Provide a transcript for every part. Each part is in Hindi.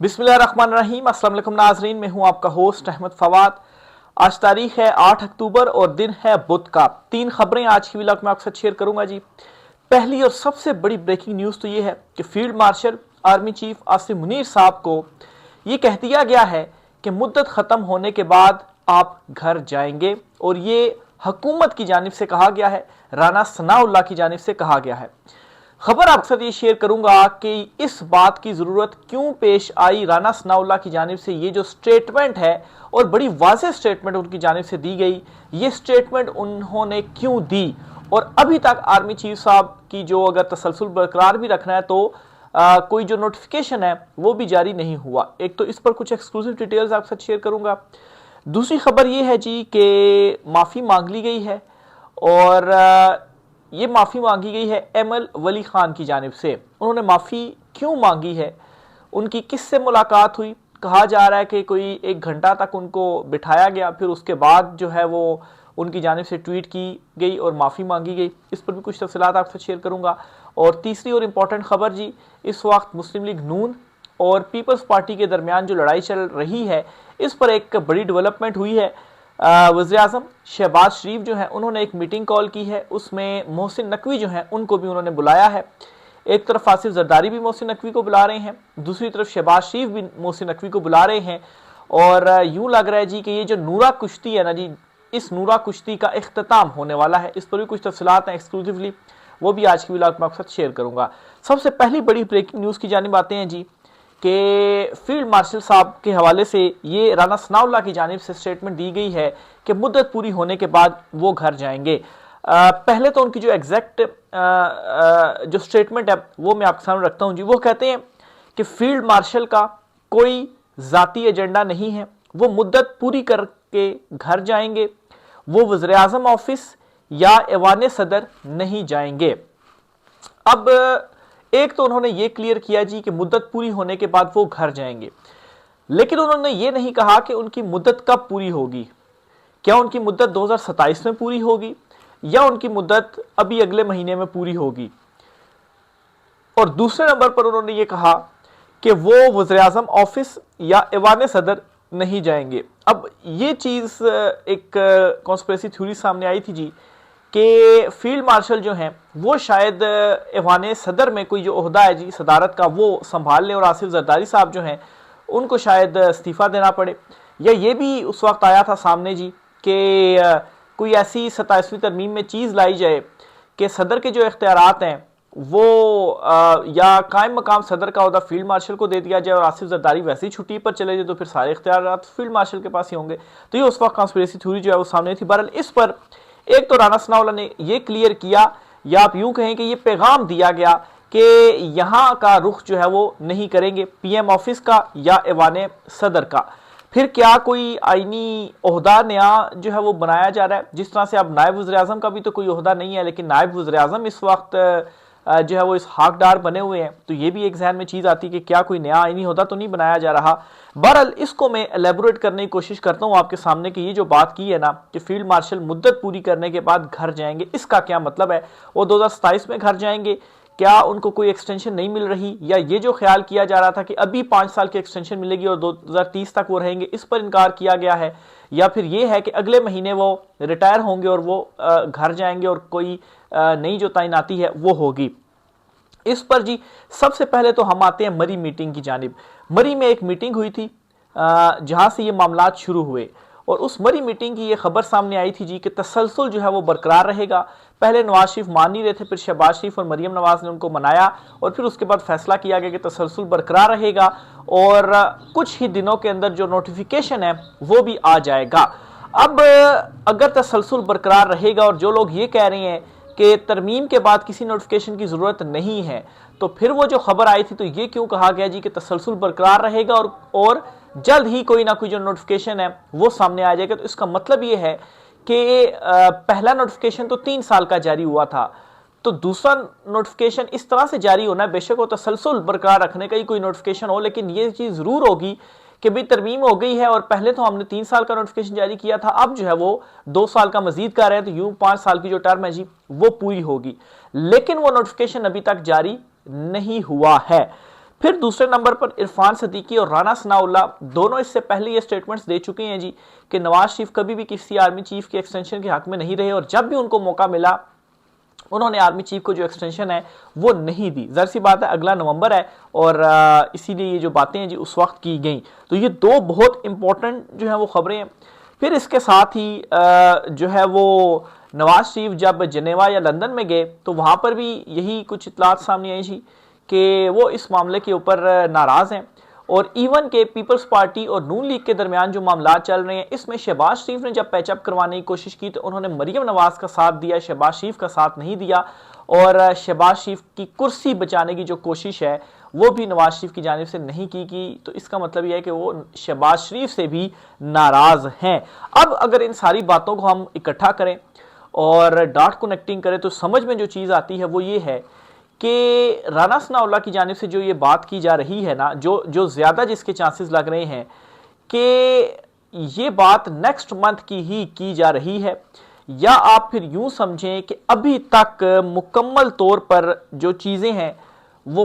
बिस्मिल्लाहिर्रहमानिर्रहीम। अस्सलाम वालेकुम नाज़रीन, मैं हूं आपका होस्ट अहमद फवाद। आज तारीख है 8 अक्टूबर और दिन है बुध का। 3 खबरें आज की व्लॉग में आपके साथ शेयर करूंगा जी। पहली और सबसे बड़ी ब्रेकिंग न्यूज़ तो ये है कि field marshal army chief Asim Munir साहब को ये कह दिया गया है कि मुद्दत ख़त्म होने के बाद आप घर जाएंगे, और ये हुकूमत की जानिब से कहा गया है, राना सनाउल्लाह की जानिब से कहा गया है। खबर आपके साथ ये शेयर करूंगा कि इस बात की जरूरत क्यों पेश आई, राना सनाउल्लाह की जानिब से ये जो स्टेटमेंट है और बड़ी वाज़ेह स्टेटमेंट उनकी जानिब से दी गई, ये स्टेटमेंट उन्होंने क्यों दी, और अभी तक आर्मी चीफ साहब की जो अगर तसलसल बरकरार भी रखना है तो कोई जो नोटिफिकेशन है वो भी जारी नहीं हुआ। एक तो इस पर कुछ एक्सक्लूसिव डिटेल्स आपके साथ शेयर करूंगा। दूसरी खबर ये है जी कि माफ़ी मांग ली गई है, और ये माफ़ी मांगी गई है एमएल वली खान की जानिब से। उन्होंने माफ़ी क्यों मांगी है, उनकी किससे मुलाकात हुई, कहा जा रहा है कि कोई 1 घंटा तक उनको बिठाया गया, फिर उसके बाद जो है वो उनकी जानिब से ट्वीट की गई और माफ़ी मांगी गई। इस पर भी कुछ तफसीलात आपसे शेयर करूंगा। और तीसरी और इम्पॉर्टेंट खबर जी, इस वक्त मुस्लिम लीग नून और पीपल्स पार्टी के दरमियान जो लड़ाई चल रही है, इस पर एक बड़ी डेवलपमेंट हुई है। वज़ीर-ए-आज़म शहबाज शरीफ जो है उन्होंने एक मीटिंग कॉल की है, उसमें मोहसिन नकवी जो है उनको भी उन्होंने बुलाया है। एक तरफ आसिफ जरदारी भी मोहसिन नकवी को बुला रहे हैं, दूसरी तरफ शहबाज शरीफ भी मोहसिन नकवी को बुला रहे हैं। और यूं लग रहा है जी कि ये जो नूरा कुश्ती है ना जी, इस नूरा कुश्ती का इख्तिताम होने वाला है। इस पर भी कुछ तफसीलात हैं एक्सक्लूसिवली, वो भी आज की व्लॉग में आपके साथ शेयर करूंगा। सबसे पहली बड़ी ब्रेकिंग न्यूज़ की जानिब आते हैं जी कि फील्ड मार्शल साहब के हवाले से ये राना सनाउल्लाह की जानिब से स्टेटमेंट दी गई है कि मुद्दत पूरी होने के बाद वो घर जाएंगे। पहले तो उनकी जो एग्जैक्ट जो स्टेटमेंट है वो मैं आपके सामने रखता हूँ जी। वो कहते हैं कि फील्ड मार्शल का कोई ज़ाती एजेंडा नहीं है, वो मुद्दत पूरी करके घर जाएंगे, वो वज़ीर-ए-आज़म ऑफिस या ऐवान सदर नहीं जाएंगे। अब एक तो उन्होंने ये क्लियर किया जी कि मुद्दत पूरी होने के बाद वो घर जाएंगे, लेकिन उन्होंने ये नहीं कहा कि उनकी मुद्दत कब पूरी होगी। क्या उनकी मुद्दत 2027 में पूरी होगी या उनकी मुद्दत अभी अगले महीने में पूरी होगी। और दूसरे नंबर पर उन्होंने ये कहा कि वो वज़ीर-ए-आज़म ऑफिस या ऐवान सदर नहीं जाएंगे। अब ये चीज़ एक कॉन्स्पिरेसी थ्योरी सामने आई थी जी कि फील्ड मार्शल जो हैं वो शायद ऐवान सदर में कोई जो ओहदा है जी सदारत का वो संभाल ले, और आसिफ जरदारी साहब जो हैं उनको शायद इस्तीफ़ा देना पड़े। या ये भी उस वक्त आया था सामने जी कि कोई ऐसी 27वीं तरमीम में चीज़ लाई जाए कि सदर के जो इख्तियारात हैं वो या कायम मकाम सदर का ओहदा फील्ड मार्शल को दे दिया जाए, और आसिफ जरदारी वैसे ही छुट्टी पर चले जाए तो फिर सारे इख्तियारात फील्ड मार्शल के पास ही होंगे। तो ये उस वक्त कॉन्स्पिरेसी थ्योरी जो है वो सामने थी। बहरहाल इस पर एक तो राना सनाउल्लाह ने ये क्लियर किया, या आप यूं कहें कि ये पैगाम दिया गया कि यहाँ का रुख जो है वो नहीं करेंगे पीएम ऑफिस का या ऐवान सदर का। फिर क्या कोई आईनी ओहदा नया जो है वो बनाया जा रहा है, जिस तरह से अब नायब वज़ीर-ए-आज़म का भी तो कोई ओहदा नहीं है, लेकिन नायब वज़ीर-ए-आज़म इस वक्त जो है वो इस हकदार बने हुए हैं। तो ये भी एक जहन में चीज़ आती है कि क्या कोई नया आईनी ओहदा तो नहीं बनाया जा रहा। बहरहाल इसको मैं एलेबोरेट करने की कोशिश करता हूँ आपके सामने कि ये जो बात की है ना कि फील्ड मार्शल मुद्दत पूरी करने के बाद घर जाएंगे, इसका क्या मतलब है। वो 2027 में घर जाएंगे, क्या उनको कोई एक्सटेंशन नहीं मिल रही, या ये जो ख्याल किया जा रहा था कि अभी 5 साल की एक्सटेंशन मिलेगी और 2030 तक वो रहेंगे, इस पर इनकार किया गया है। या फिर ये है कि अगले महीने वो रिटायर होंगे और वो घर जाएंगे और कोई नई जो तैनाती है वो होगी। इस पर जी सबसे पहले तो हम आते हैं मरी मीटिंग की जानिब। मरी में एक मीटिंग हुई थी जहां से ये मामलात शुरू हुए, और उस मरी मीटिंग की ये खबर सामने आई थी जी कि तसलसल जो है वो बरकरार रहेगा। पहले नवाज शरीफ मान नहीं रहे थे, फिर शहबाज शरीफ और मरियम नवाज ने उनको मनाया, और फिर उसके बाद फैसला किया गया कि तसलसल बरकरार रहेगा, और कुछ ही दिनों के अंदर जो नोटिफिकेशन है वो भी आ जाएगा। अब अगर तसलसल बरकरार रहेगा और जो लोग ये कह रहे हैं कि तरमीम के बाद किसी नोटिफिकेशन की ज़रूरत नहीं है, तो फिर वो जो खबर आई थी तो ये क्यों कहा गया जी कि तसलसल बरकरार रहेगा और जल्द ही कोई ना कोई जो नोटिफिकेशन है वो सामने आ जाएगा। तो इसका मतलब ये है कि पहला नोटिफिकेशन तो 3 साल का जारी हुआ था, तो दूसरा नोटिफिकेशन इस तरह से जारी होना है, बेशक वो तसलसल बरकरार रखने का ही कोई नोटिफिकेशन हो, लेकिन ये चीज़ ज़रूर होगी कि भाई तरमीम हो गई है, और पहले तो हमने 3 साल का नोटिफिकेशन जारी किया था, अब जो है वो 2 साल का मजीद कर रहे हैं, तो यूं 5 साल की जो टर्म है जी वो पूरी होगी। लेकिन वो नोटिफिकेशन अभी तक जारी नहीं हुआ है। फिर दूसरे नंबर पर इरफान सदीकी और राना सनाउल्लाह दोनों इससे पहले ये स्टेटमेंट्स दे चुके हैं जी कि नवाज शरीफ कभी भी किसी आर्मी चीफ के एक्सटेंशन के हक में नहीं रहे और जब भी उनको मौका मिला उन्होंने आर्मी चीफ को जो एक्सटेंशन है वो नहीं दी। जाहिर सी बात है अगला नवंबर है और इसीलिए ये जो बातें हैं जी उस वक्त की गई। तो ये दो बहुत इंपॉर्टेंट जो है वो खबरें हैं। फिर इसके साथ ही जो है वो नवाज शरीफ जब जनेवा या लंदन में गए तो वहां पर भी यही कुछ इतलात सामने आई थी कि वो इस मामले के ऊपर नाराज हैं और इवन के पीपल्स पार्टी और नून लीग के दरमियान जो मामला चल रहे हैं इसमें शहबाज शरीफ ने जब पैचअप करवाने की कोशिश की तो उन्होंने मरियम नवाज का साथ दिया, शहबाज शरीफ का साथ नहीं दिया और शहबाज शरीफ की कुर्सी बचाने की जो कोशिश है वो भी नवाज शरीफ की जानिब से नहीं की। तो इसका मतलब यह है कि वो शहबाज शरीफ से भी नाराज हैं। अब अगर इन सारी बातों को हम इकट्ठा करें और डॉट कनेक्टिंग करें तो समझ में जो चीज़ आती है वो ये है कि राना सनाउल्लाह की जानिब से जो ये बात की जा रही है ना, जो ज़्यादा जिसके चांसेस लग रहे हैं कि ये बात नेक्स्ट मंथ की ही की जा रही है, या आप फिर यूं समझें कि अभी तक मुकम्मल तौर पर जो चीज़ें हैं वो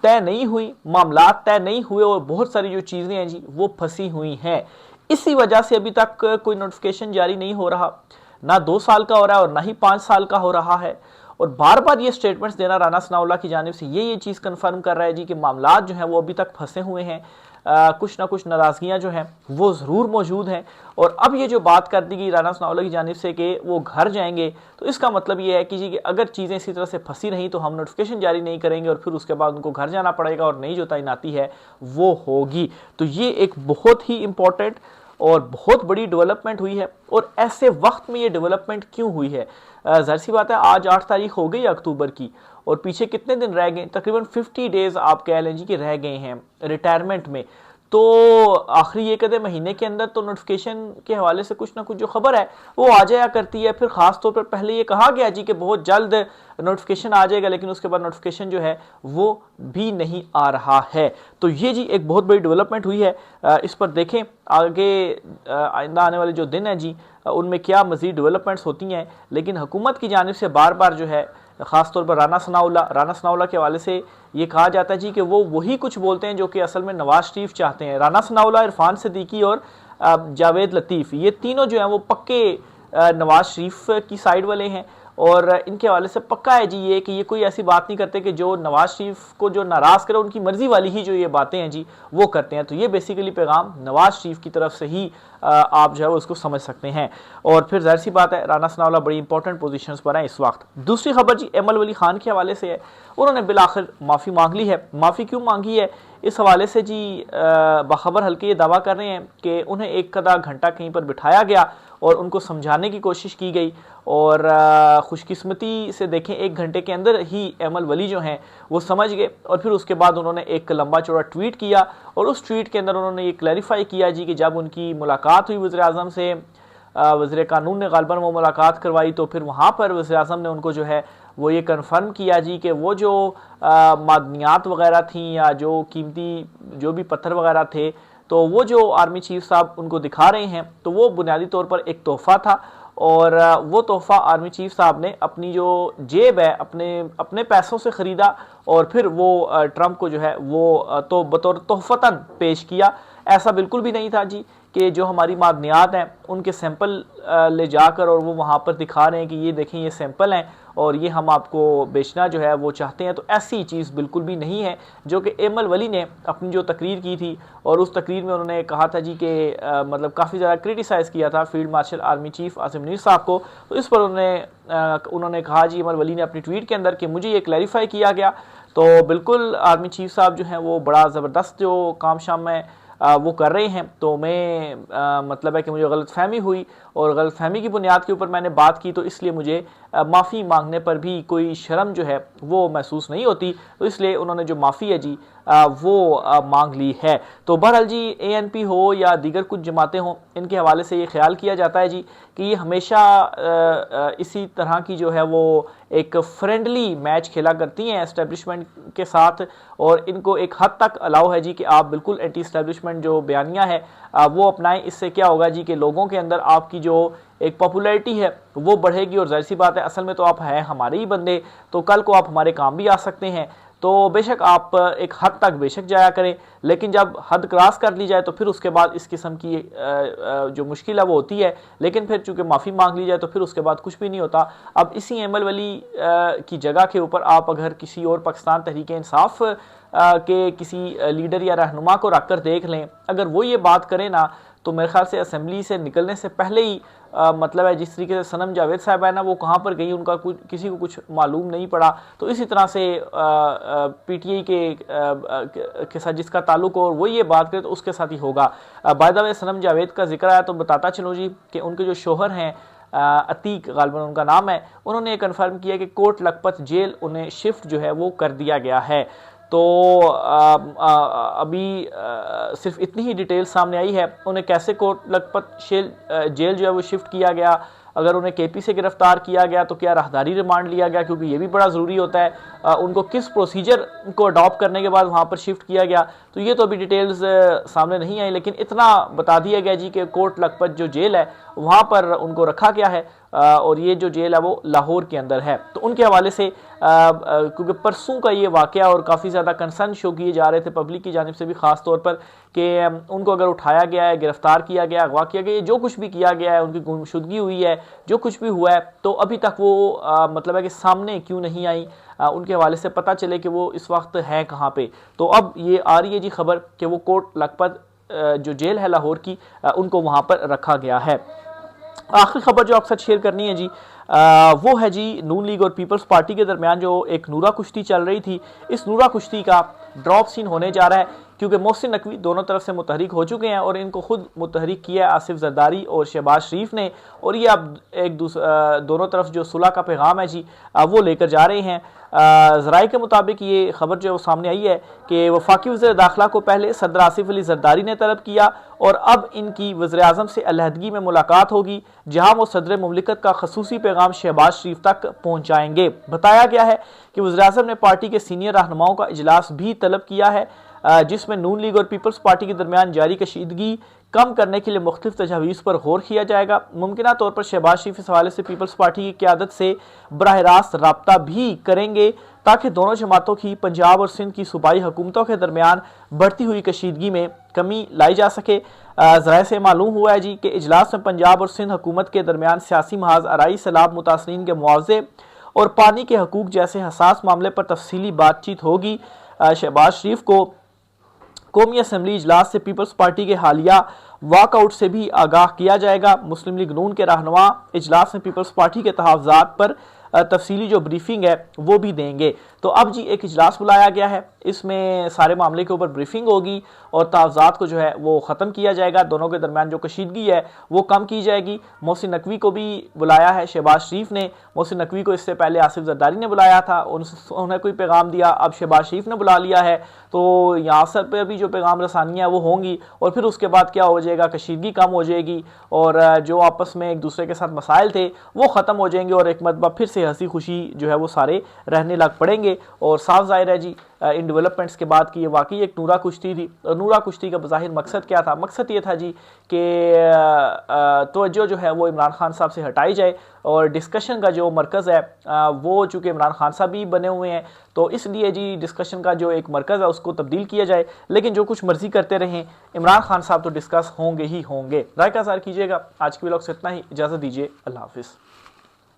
तय नहीं हुई, मामला तय नहीं हुए और बहुत सारी जो चीज़ें हैं जी वो फंसी हुई हैं। इसी वजह से अभी तक कोई नोटिफिकेशन जारी नहीं हो रहा, ना 2 साल का हो रहा है और ना ही 5 साल का हो रहा है। और बार बार ये स्टेटमेंट्स देना राना सनाउल्लाह की जानिब से ये चीज़ कंफर्म कर रहा है जी कि मामला जो है वो अभी तक फंसे हुए हैं, कुछ ना कुछ नाराज़गियाँ जो हैं वो ज़रूर मौजूद हैं। और अब ये जो बात कर दी गई राना सनाउल्लाह की जानिब से कि वो घर जाएंगे तो इसका मतलब ये है कि जी कि अगर चीज़ें इसी तरह से फंसी रहीं तो हम नोटिफिकेशन जारी नहीं करेंगे और फिर उसके बाद उनको घर जाना पड़ेगा और नई जो तैनाती है वो होगी। तो ये एक बहुत ही इंपॉर्टेंट और बहुत बड़ी डेवलपमेंट हुई है। और ऐसे वक्त में ये डेवलपमेंट क्यों हुई है? जाहिर सी बात है आज 8 तारीख हो गई अक्टूबर की और पीछे कितने दिन रह गए, तकरीबन 50 डेज आप कह लें जी कि रह गए हैं रिटायरमेंट में। तो आखिरी एक आधे महीने के अंदर तो नोटिफिकेशन के हवाले से कुछ ना कुछ जो खबर है वो आ जाया करती है। फिर खास तौर पर पहले ये कहा गया जी कि बहुत जल्द नोटिफिकेशन आ जाएगा, लेकिन उसके बाद नोटिफिकेशन जो है वो भी नहीं आ रहा है। तो ये जी एक बहुत बड़ी डेवलपमेंट हुई है। इस पर देखें आगे आइंदा आने वाले जो दिन है जी उनमें क्या मज़ीद डेवलपमेंट्स होती हैं। लेकिन हुकूमत की जानिब से बार बार जो है ख़ासतौर पर राना सनाउल्लाह के हवाले से ये कहा जाता है जी कि वो वही कुछ बोलते हैं जो कि असल में नवाज शरीफ चाहते हैं। राना सनाउल्लाह, इरफान सदीकी और जावेद लतीफ़ ये तीनों जो हैं वो पक्के नवाज शरीफ की साइड वाले हैं और इनके हवाले से पक्का है जी ये कि ये कोई ऐसी बात नहीं करते कि जो नवाज शरीफ को जो नाराज़ करे, उनकी मर्जी वाली ही जो ये बातें हैं जी वो करते हैं। तो ये बेसिकली पैगाम नवाज शरीफ की तरफ से ही आप जो है उसको समझ सकते हैं। और फिर जाहिर सी बात है राना सनाउल्लाह बड़ी इंपॉर्टेंट पोजीशंस पर हैं इस वक्त। दूसरी खबर जी एमल वली खान के हवाले से है। उन्होंने बिलाखिर माफ़ी मांग ली है। माफ़ी क्यों मांगी है इस हवाले से जी बाखबर हल्के ये दावा कर रहे हैं कि उन्हें एक आधा घंटा कहीं पर बिठाया गया और उनको समझाने की कोशिश की गई और खुशकिस्मती से देखें 1 घंटे के अंदर ही एमल वली जो हैं वो समझ गए। और फिर उसके बाद उन्होंने एक लंबा चौड़ा ट्वीट किया और उस ट्वीट के अंदर उन्होंने ये क्लैरिफाई किया जी कि जब उनकी मुलाकात हुई वज़ीर आज़म से, वज़ीर कानून ने गालबन वो मुलाकात करवाई तो फिर वहाँ पर वज़ीर आज़म ने उनको जो है वो ये कन्फर्म किया जी कि वो जो मादनियात वगैरह थी या जो कीमती जो भी पत्थर वगैरह थे तो वो जो आर्मी चीफ साहब उनको दिखा रहे हैं तो वो बुनियादी तौर पर एक तोहफ़ा था और वो तोहफ़ा आर्मी चीफ साहब ने अपनी जो जेब है अपने पैसों से ख़रीदा और फिर वो ट्रंप को जो है वो तो बतौर तोहफ़तन पेश किया। ऐसा बिल्कुल भी नहीं था जी कि जो हमारी मादनियात हैं उनके सैंपल ले जाकर और वो वहाँ पर दिखा रहे हैं कि ये देखें ये सैंपल हैं और ये हम आपको बेचना जो है वो चाहते हैं। तो ऐसी चीज़ बिल्कुल भी नहीं है जो कि एमल वली ने अपनी जो तकरीर की थी और उस तकरीर में उन्होंने कहा था जी कि मतलब काफ़ी ज़्यादा क्रिटिसाइज़ किया था field marshal army chief Asim Munir साहब को। तो इस पर उन्होंने कहा जी एमल वली ने अपनी ट्वीट के अंदर कि मुझे ये क्लैरिफाई किया गया। तो बिल्कुल आर्मी चीफ साहब जो हैं वो बड़ा ज़बरदस्त जो काम शाम में वो कर रहे हैं। तो मैं मतलब है कि मुझे गलतफहमी हुई और गलतफहमी की बुनियाद के ऊपर मैंने बात की तो इसलिए मुझे माफ़ी मांगने पर भी कोई शर्म जो है वो महसूस नहीं होती। तो इसलिए उन्होंने जो माफ़ी है जी वो मांग ली है। तो बहरहाल जी ANP हो या दीगर कुछ जमातें हों इनके हवाले से ये ख्याल किया जाता है जी कि ये हमेशा इसी तरह की जो है वो एक फ्रेंडली मैच खेला करती हैं एस्टेब्लिशमेंट के साथ और इनको एक हद तक अलाउ है जी कि आप बिल्कुल एंटी एस्टेब्लिशमेंट जो बयानिया है वो अपनाएं। इससे क्या होगा जी कि लोगों के अंदर आपकी जो एक पॉपुलैरिटी है वो बढ़ेगी और जाहिर सी बात है असल में तो आप हैं हमारे ही बंदे, तो कल को आप हमारे काम भी आ सकते हैं। तो बेशक आप एक हद तक बेशक जाया करें, लेकिन जब हद क्रॉस कर ली जाए तो फिर उसके बाद इस किस्म की जो मुश्किल है वो होती है। लेकिन फिर चूंकि माफ़ी मांग ली जाए तो फिर उसके बाद कुछ भी नहीं होता। अब इसी एमल वली की जगह के ऊपर आप अगर किसी और पाकिस्तान तहरीक इंसाफ के किसी लीडर या रहनुमा को रख कर देख लें, अगर वो ये बात करें ना, तो मेरे ख्याल से असम्बली से निकलने से पहले ही मतलब है जिस तरीके से सनम जावेद साहब है ना, वो कहाँ पर गई उनका किसी को कुछ मालूम नहीं पड़ा। तो इसी तरह से पीटीआई के साथ जिसका ताल्लुक हो और वो ये बात करे तो उसके साथ ही होगा। बाय द वे सनम जावेद का जिक्र आया तो बताता चलूँ जी कि उनके जो शोहर हैं अतीक गालिबन उनका नाम है, उन्होंने कन्फर्म किया कि कोट लखपत जेल उन्हें शिफ्ट जो है वो कर दिया गया है। तो अभी सिर्फ इतनी ही डिटेल सामने आई है। उन्हें कैसे कोट लखपत जेल जो है वो शिफ्ट किया गया, अगर उन्हें केपी से गिरफ्तार किया गया तो क्या राहदारी रिमांड लिया गया, क्योंकि ये भी बड़ा ज़रूरी होता है। उनको किस प्रोसीजर को अडॉप्ट करने के बाद वहाँ पर शिफ्ट किया गया, तो ये तो अभी डिटेल्स सामने नहीं आई, लेकिन इतना बता दिया गया जी कि कोट लखपत जो जेल है वहाँ पर उनको रखा गया है और ये जो जेल है वो लाहौर के अंदर है। तो उनके हवाले से क्योंकि परसों का ये वाक़या और काफ़ी ज़्यादा कंसर्न शो किए जा रहे थे पब्लिक की जानिब से भी, ख़ास तौर पर कि उनको अगर उठाया गया है, गिरफ्तार किया गया, अगवा किया गया, जो कुछ भी किया गया है, उनकी गुमशुदगी हुई है, जो कुछ भी हुआ है, तो अभी तक वो मतलब है कि सामने क्यों नहीं आई, उनके हवाले से पता चले कि वो इस वक्त है कहाँ पे। तो अब ये आ रही है जी खबर कि वो कोट लखपत जो जेल है लाहौर की, उनको वहाँ पर रखा गया है। आखिरी खबर जो आपके साथ शेयर करनी है जी वो है जी नून लीग और पीपल्स पार्टी के दरमियान जो एक नूरा कुश्ती चल रही थी, इस नूरा कुश्ती का ड्रॉप सीन होने जा रहा है, क्योंकि मोहसिन नकवी दोनों तरफ से मुतहरिक हो चुके हैं और इनको खुद मुतहरिक किया है आसिफ जरदारी और शहबाज शरीफ ने, और ये अब एक दोनों तरफ जो सुलह का पैगाम है जी वो लेकर जा रहे हैं। ज़राए के मुताबिक ये खबर जो है वो सामने आई है कि वफाकी वज़ीर दाखिला को पहले सदर आसिफ अली जरदारी ने तलब किया और अब इनकी वज़ीर आज़म से अलहदगी में मुलाकात होगी, जहाँ वो सदर मुमलिकत का खसूसी पैगाम शहबाज शरीफ तक पहुँचाएंगे। बताया गया है कि वज़ीर आज़म ने पार्टी के सीनियर रहनुमाओं का इजलास भी तलब किया है, जिसमें नून लीग और पीपल्स पार्टी के दरमियान जारी कशीदगी कम करने के लिए मुख्तलिफ तजावीज़ पर गौर किया जाएगा। मुमकिन तौर पर शहबाज शरीफ इस हवाले से पीपल्स पार्टी की क़यादत से बराह रास्त रब्ता भी करेंगे, ताकि दोनों जमातों की पंजाब और सिंध की सूबाई हुकूमतों के दरमियान बढ़ती हुई कशीदगी में कमी लाई जा सके। ज़राए से मालूम हुआ है जी कि इजलास में पंजाब और सिंध हुकूमत के दरमियान सियासी महाज आराई सैलाब मुतासरीन के मुआवजे और पानी के हकूक जैसे हसास मामले पर तफसीली बातचीत होगी। शहबाज शरीफ को कौमी असम्बली इजलास से पीपल्स पार्टी के हालिया वॉकआउट से भी आगाह किया जाएगा। मुस्लिम लीग नून के रहनुमा इजलास में पीपल्स पार्टी के तहफ़्ज़ात पर तफसीली जो ब्रीफिंग है वो भी देंगे। तो अब जी एक इजलास बुलाया गया है, इसमें सारे मामले के ऊपर ब्रीफिंग होगी और तहफ़्ज़ात को जो है वो ख़त्म किया जाएगा, दोनों के दरमियान जो कशीदगी है वो कम की जाएगी। मोहसिन नकवी को भी बुलाया है शहबाज शरीफ ने, मोहसिन नकवी को इससे पहले आसिफ जरदारी ने बुलाया था, उन्हें कोई पैगाम दिया, अब शहबाज शरीफ ने बुला लिया है। तो यहाँ सब पर भी जो पैगाम रसानियाँ वो होंगी और फिर उसके बाद क्या हो जाएगा, कशीदगी कम हो जाएगी और जो आपस में एक दूसरे के साथ मसाइल थे वो ख़त्म हो जाएंगे और एक मरतबा फिर से हंसी खुशी जो है वो सारे रहने लग पड़ेंगे। और साफ जाहिर है जी इन डेवलपमेंट्स के बाद कि ये वाकई एक नूरा कुश्ती थी। और नूरा कुश्ती का बज़ाहिर मकसद क्या था? मकसद ये था जी कि तवज्जो जो है वो इमरान खान साहब से हटाई जाए और डिस्कशन का जो मरकज़ है वो चूँकि इमरान खान साहब भी बने हुए हैं तो इसलिए जी डिस्कशन का जो एक मरकज़ है उसको तब्दील किया जाए, लेकिन जो कुछ मर्जी करते रहें इमरान खान साहब तो डिस्कस होंगे ही होंगे। राय का इज़हार कीजिएगा। आज की व्लॉग से इतना ही, इजाज़त दीजिए, अल्लाह हाफिज़।